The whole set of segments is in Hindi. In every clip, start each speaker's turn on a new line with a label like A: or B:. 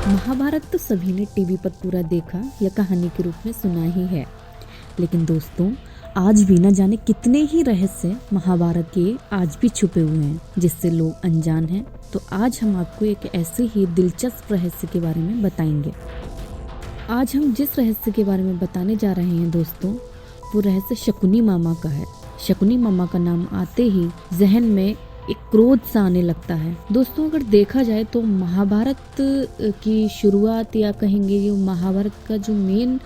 A: महाभारत तो सभी ने टीवी पर पूरा देखा या कहानी के रूप में सुना ही है, लेकिन दोस्तों आज भी न जाने कितने ही रहस्य महाभारत के आज भी छुपे हुए हैं जिससे लोग अनजान हैं। तो आज हम आपको एक ऐसे ही दिलचस्प रहस्य के बारे में बताएंगे। आज हम जिस रहस्य के बारे में बताने जा रहे हैं दोस्तों, वो रहस्य शकुनी मामा का है। शकुनी मामा का नाम आते ही जहन में एक क्रोध सा आने लगता है। दोस्तों अगर देखा जाए तो महाभारत की शुरुआत या कहेंगे जो महाभारत का जो मेन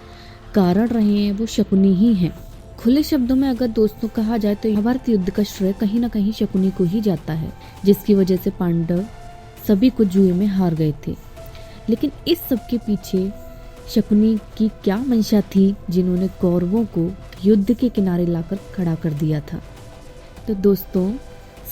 A: कारण रहे हैं वो शकुनी ही हैं। खुले शब्दों में अगर दोस्तों कहा जाए तो महाभारत युद्ध का श्रेय कहीं ना कहीं शकुनी को ही जाता है, जिसकी वजह से पांडव सभी को जुए में हार गए थे। लेकिन इस सब के पीछे शकुनी की क्या मंशा थी जिन्होंने कौरवों को युद्ध के किनारे लाकर खड़ा कर दिया था। तो दोस्तों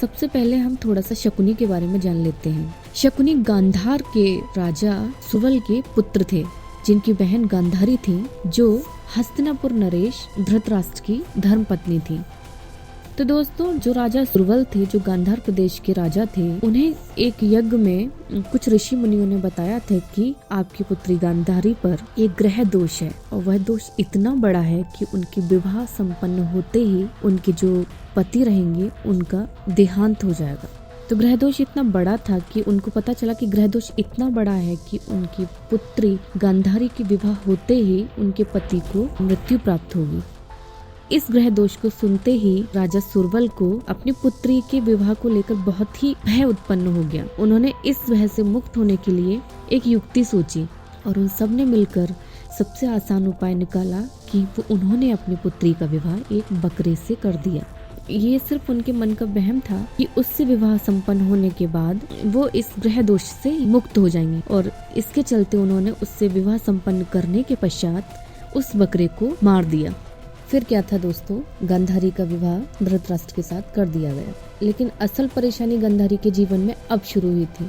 A: सबसे पहले हम थोड़ा सा शकुनी के बारे में जान लेते हैं। शकुनी गांधार के राजा सुवल के पुत्र थे, जिनकी बहन गांधारी थी जो हस्तिनापुर नरेश धृतराष्ट्र की धर्मपत्नी थी। तो दोस्तों जो राजा सुरवल थे, जो गांधार प्रदेश के राजा थे, उन्हें एक यज्ञ में कुछ ऋषि मुनियों ने बताया था कि आपकी पुत्री गांधारी पर एक ग्रह दोष है और वह दोष इतना बड़ा है कि उनकी विवाह संपन्न होते ही उनके जो पति रहेंगे उनका देहांत हो जाएगा। तो ग्रह दोष इतना बड़ा था कि उनको पता चला कि ग्रह दोष इतना बड़ा है कि उनकी पुत्री गांधारी की विवाह होते ही उनके पति को मृत्यु प्राप्त होगी। इस ग्रह दोष को सुनते ही राजा सुरवल को अपनी पुत्री के विवाह को लेकर बहुत ही भय उत्पन्न हो गया। उन्होंने इस भय से मुक्त होने के लिए एक युक्ति सोची और उन सब ने मिलकर सबसे आसान उपाय निकाला कि उन्होंने अपनी पुत्री का विवाह एक बकरे से कर दिया। ये सिर्फ उनके मन का वहम था कि उससे विवाह संपन्न होने के बाद वो इस ग्रह दोष से मुक्त हो जाएंगे, और इसके चलते उन्होंने उससे विवाह संपन्न करने के पश्चात उस बकरे को मार दिया। फिर क्या था दोस्तों, गांधारी का विवाह धृतराष्ट्र के साथ कर दिया गया। लेकिन असल परेशानी गांधारी के जीवन में अब शुरू हुई थी,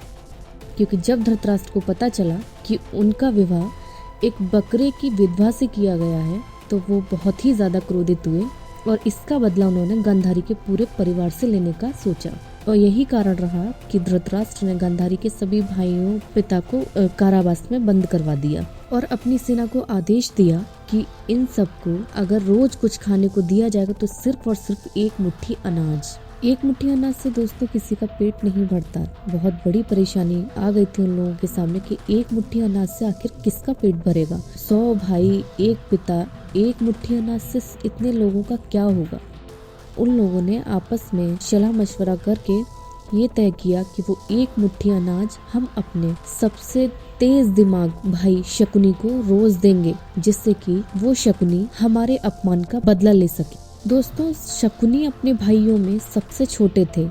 A: क्योंकि जब धृतराष्ट्र को पता चला कि उनका विवाह एक बकरे की विधवा से किया गया है तो वो बहुत ही ज्यादा क्रोधित हुए और इसका बदला उन्होंने गांधारी के पूरे परिवार से लेने का सोचा। और यही कारण रहा कि धृतराष्ट्र ने गांधारी के सभी भाइयों पिता को कारावास में बंद करवा दिया और अपनी सेना को आदेश दिया कि इन सबको अगर रोज कुछ खाने को दिया जाएगा तो सिर्फ और सिर्फ एक मुट्ठी अनाज। एक मुट्ठी अनाज से दोस्तों किसी का पेट नहीं भरता। बहुत बड़ी परेशानी आ गई थी उन लोगों के सामने कि एक मुट्ठी अनाज से आखिर किसका पेट भरेगा। 100 भाई, एक पिता, एक मुट्ठी अनाज से इतने लोगों का क्या होगा। उन लोगों ने आपस में सलाह मशवरा करके ये तय किया कि वो एक मुट्ठी अनाज हम अपने सबसे तेज दिमाग भाई शकुनी को रोज देंगे, जिससे कि वो शकुनी हमारे अपमान का बदला ले सके। दोस्तों शकुनी अपने भाइयों में सबसे छोटे थे,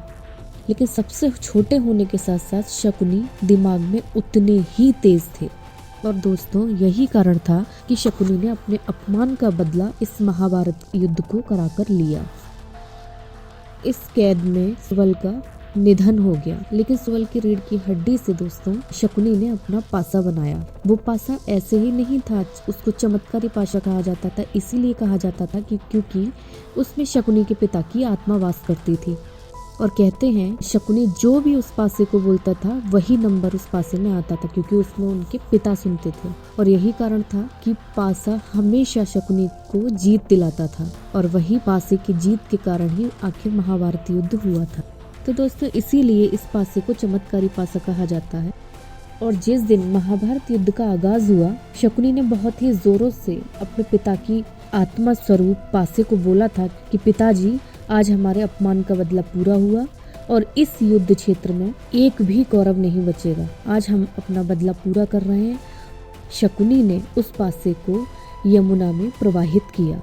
A: लेकिन सबसे छोटे होने के साथ साथ शकुनी दिमाग में उतने ही तेज थे। और दोस्तों यही कारण था कि शकुनी ने अपने अपमान का बदला इस महाभारत युद्ध को कराकर लिया। इस कैद में सुवल का निधन हो गया, लेकिन सुवल की रीढ़ की हड्डी से दोस्तों शकुनी ने अपना पासा बनाया। वो पासा ऐसे ही नहीं था, उसको चमत्कारी पासा कहा जाता था। इसीलिए कहा जाता था कि क्योंकि उसमें शकुनी के पिता की आत्मा वास करती थी। और कहते हैं शकुनी जो भी उस पासे को बोलता था वही नंबर उस पासे में आता था, क्योंकि उसमें उनके पिता सुनते थे। और यही कारण था कि पासा हमेशा शकुनी को जीत दिलाता था, और वही पासे की जीत के कारण ही आखिर महाभारत युद्ध हुआ था। तो दोस्तों इसीलिए इस पासे को चमत्कारी पासा कहा जाता है। और जिस दिन महाभारत युद्ध का आगाज हुआ, शकुनी ने बहुत ही जोरों से अपने पिता की आत्मा स्वरूप पासे को बोला था कि पिताजी आज हमारे अपमान का बदला पूरा हुआ और इस युद्ध क्षेत्र में एक भी कौरव नहीं बचेगा। आज हम अपना बदला पूरा कर रहे हैं। शकुनी ने उस पासे को यमुना में प्रवाहित किया।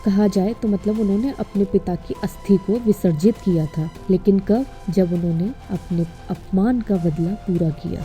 A: कहा जाए तो मतलब उन्होंने अपने पिता की अस्थि को विसर्जित किया था। लेकिन कब? जब उन्होंने अपने अपमान का बदला पूरा किया।